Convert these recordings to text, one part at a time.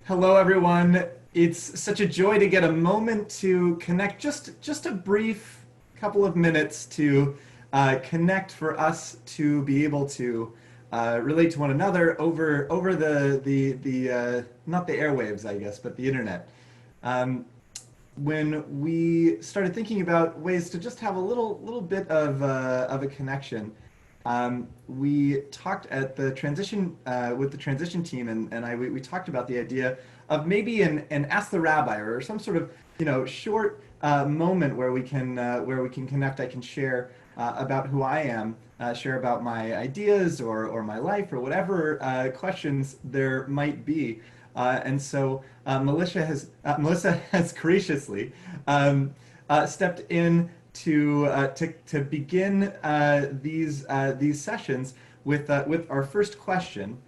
Hello, everyone. It's such a joy to get a moment to connect, just a brief couple of minutes to connect for us to be able to relate to one another over the not the airwaves, I guess, but the internet. Um, when we started thinking about ways to just have a little bit of a connection, we talked at the transition with the transition team, and we talked about the idea of maybe an Ask the Rabbi or some sort of short moment where we can connect. I can share about who I am, share about my ideas or my life or whatever questions there might be. Melissa has graciously stepped in to begin these sessions with our first question.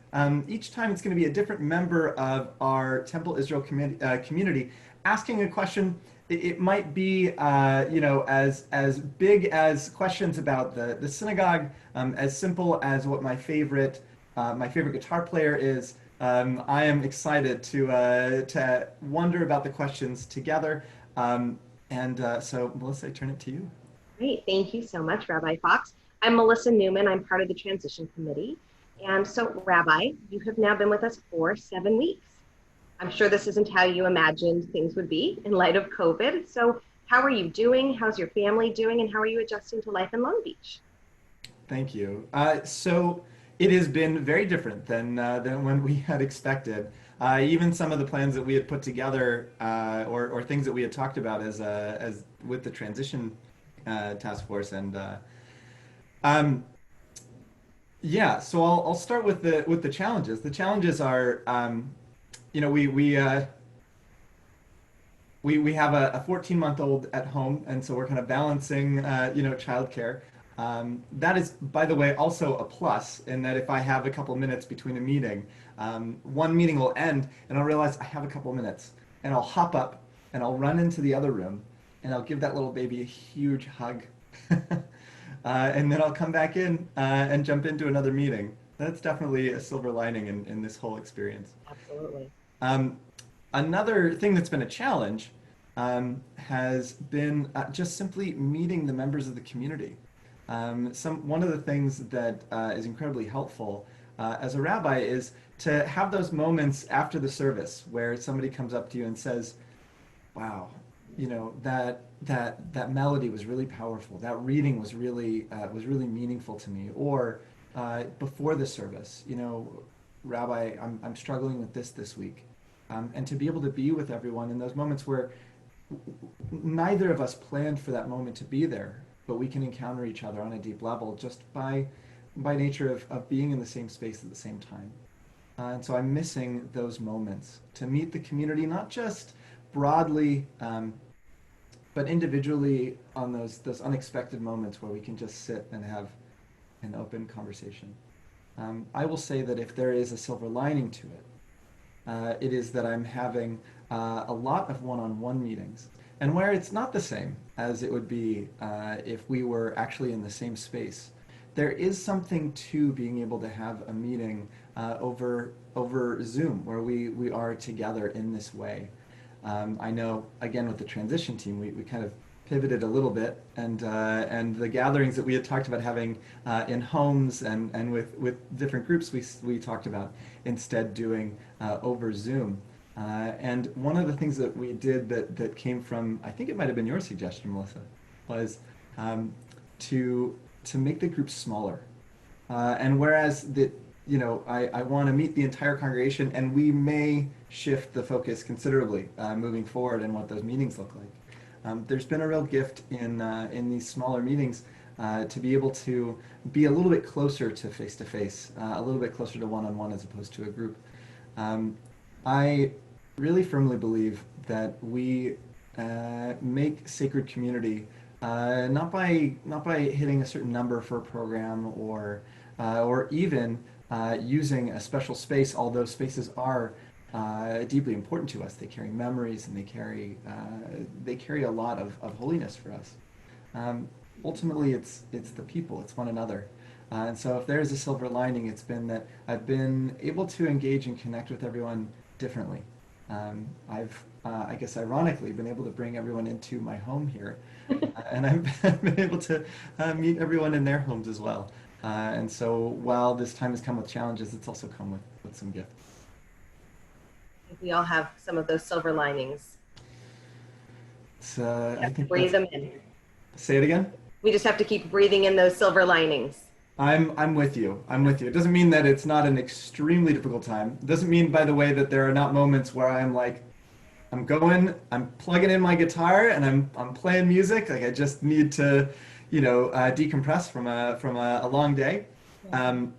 Each time it's going to be a different member of our Temple Israel community asking a question. It might be as big as questions about the synagogue, as simple as what my favorite guitar player is. I am excited to wonder about the questions together. So, Melissa, I turn it to you. Great. Thank you so much, Rabbi Fox. I'm Melissa Newman. I'm part of the transition committee. And so, Rabbi, you have now been with us for 7 weeks. I'm sure this isn't how you imagined things would be in light of COVID. So, how are you doing? How's your family doing? And how are you adjusting to life in Long Beach? Thank you. So it has been very different than when we had expected. Even some of the plans that we had put together, or things that we had talked about as with the transition task force, and um, yeah. So I'll start with the challenges. The challenges are, you know, we have a 14-month-old at home, and so we're kind of balancing, childcare. That is, by the way, also a plus in that if I have a couple minutes between a meeting, one meeting will end, and I'll realize I have a couple minutes, and I'll hop up, and I'll run into the other room, and I'll give that little baby a huge hug, and then I'll come back in and jump into another meeting. That's definitely a silver lining in this whole experience. Absolutely. Um, Another thing that's been a challenge has been just simply meeting the members of the community. One of the things that is incredibly helpful as a rabbi is to have those moments after the service where somebody comes up to you and says, "Wow, that melody was really powerful. That reading was really meaningful to me." Or before the service, Rabbi, I'm struggling with this week. And to be able to be with everyone in those moments where neither of us planned for that moment to be there, but we can encounter each other on a deep level just by nature of being in the same space at the same time. And so I'm missing those moments to meet the community, not just broadly, but individually on those unexpected moments where we can just sit and have an open conversation. I will say that if there is a silver lining to it, it is that I'm having a lot of one-on-one meetings, and where it's not the same as it would be if we were actually in the same space. There is something to being able to have a meeting over Zoom where we are together in this way. I know, again, with the transition team, we kind of pivoted a little bit, and the gatherings that we had talked about having in homes and with different groups, we talked about instead doing over Zoom. And one of the things that we did that came from, I think it might have been your suggestion, Melissa, was to make the groups smaller. And whereas I want to meet the entire congregation, and we may shift the focus considerably moving forward and what those meetings look like. There's been a real gift in these smaller meetings to be able to be a little bit closer to face, a little bit closer to one-on-one as opposed to a group. I really firmly believe that we make sacred community not by hitting a certain number for a program or even using a special space, although spaces are deeply important to us. They carry memories and they carry a lot of holiness for us. Ultimately, it's the people, it's one another. And so if there's a silver lining, it's been that I've been able to engage and connect with everyone differently. I've, I guess ironically, been able to bring everyone into my home here, and I've been able to meet everyone in their homes as well. And so while this time has come with challenges, it's also come with some gifts. I think we all have some of those silver linings. I Have to think breathe them in. say it again. We just have to keep breathing in those silver linings. I'm with you. I'm with you. It doesn't mean that it's not an extremely difficult time. It doesn't mean, by the way, that there are not moments where I'm like, I'm plugging in my guitar and I'm playing music. Like I just need to, decompress from a long day. Um,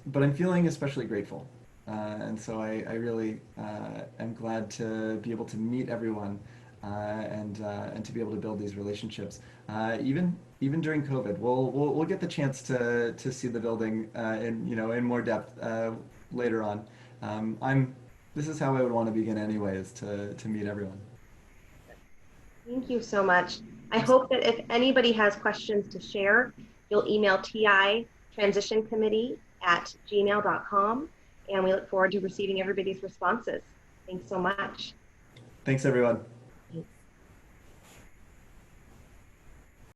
but I'm feeling especially grateful, and so I really am glad to be able to meet everyone, and to be able to build these relationships. Even during COVID, we'll get the chance to see the building in more depth later on. This is how I would want to begin anyway, is to meet everyone. Thank you so much. I hope that if anybody has questions to share, you'll email TI Transition Committee at gmail.com, and we look forward to receiving everybody's responses. Thanks so much. Thanks, everyone.